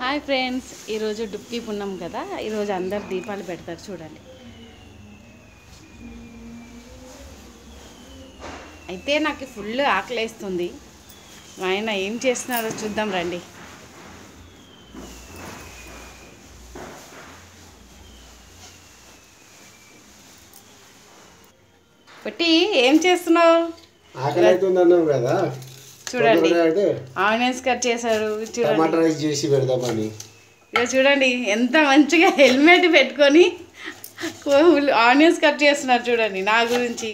Hi friends, ఈరోజు డుక్కి పున్నాం కదా. ఈరోజు అందరు దీపాలు పెడతారు చూడండి. అయితే నాకు ఫుల్ ఆకలేస్తుంది. మా ఆయన ఏం చేస్తున్నారో చూద్దాం రండి. పట్టి ఏం చేస్తున్నావు? ఆకలైతుందన్నావు కదా, చూడండి ఆనియన్స్ కట్ చేశారు. టమాటా రైస్ చేసి పెడదామని. ఇక చూడండి ఎంత మంచిగా హెల్మెట్ పెట్టుకొని ఆనియన్స్ కట్ చేస్తున్నారు చూడండి. నా గురించి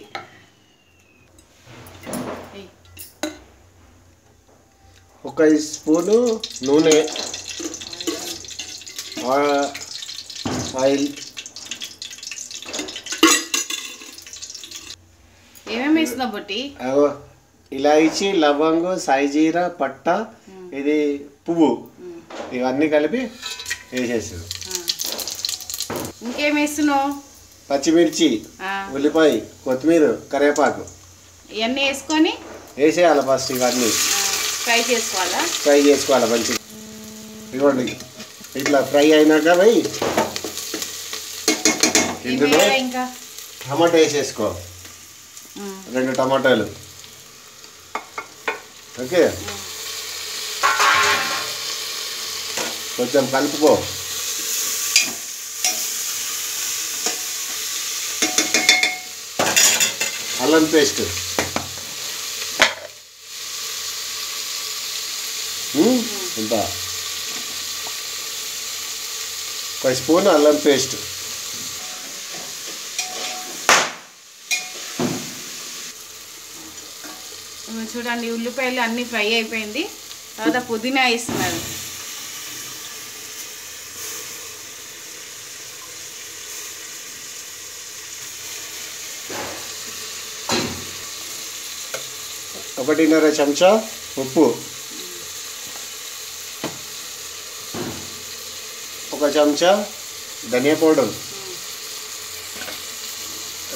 ఒక స్పూను నూనె, ఆయిల్, ఏమేమి వేస్తున్నావు బొట్టి? ఇలాచి, లవంగు, సాయిజీరా, పట్ట, ఇది పువ్వు, ఇవన్నీ కలిపి వేసేసాడు. ఇంకేం వేస్తున్నావు? పచ్చిమిర్చి, ఉల్లిపాయ, కొత్తిమీర, కరివేపాకు ఇవన్నీ వేసుకొని వేసేయాలి. ఫస్ట్ ఇవన్నీ ఫ్రై చేసుకోవాలా? ఫ్రై చేసుకోవాలి మంచిగా. ఇవ్వండి ఇట్లా ఫ్రై అయినాక పోయి ఇందులో ఇంకా టమాటా వేసేసుకో, 2 టమాటాలు. ఓకే, కొంచెం కలుపుకో. అల్లం పేస్ట్, ఇంత 1 స్పూన్ అల్లం పేస్ట్. చూడండి ఉల్లిపాయలు అన్నీ ఫ్రై అయిపోయింది. తర్వాత పుదీనా వేస్తున్నారు. ఒకటిన్నర చెంచా ఉప్పు, 1 చెంచా ధనియా పౌడర్,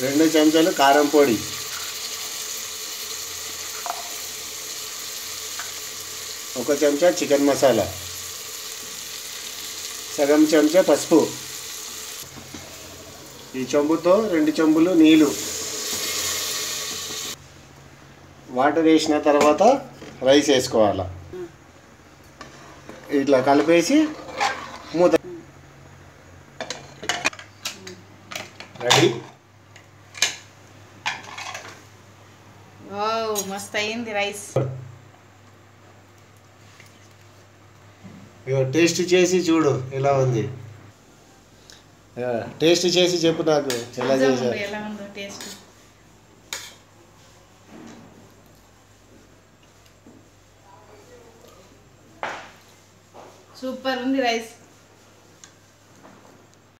2 చెంచాలు కారం పొడి, 1 చెంచా చికెన్ మసాలా, సగం చెంచా పసుపు. ఈ చెంబుతో 2 చెంబులు నీళ్ళు. వాటర్ వేసిన తర్వాత రైస్ వేసుకోవాలి. ఇట్లా కలిపేసి మూత. రెడీ. వావ్, మస్త్ అయింది రైస్. టేస్ట్ చేసి చూడు ఎలా ఉంది. టేస్ట్ చేసి చెప్పు నాకు ఎలా చేశారు. ఎలా ఉందో టేస్ట్. సూపర్ ఉంది రైస్.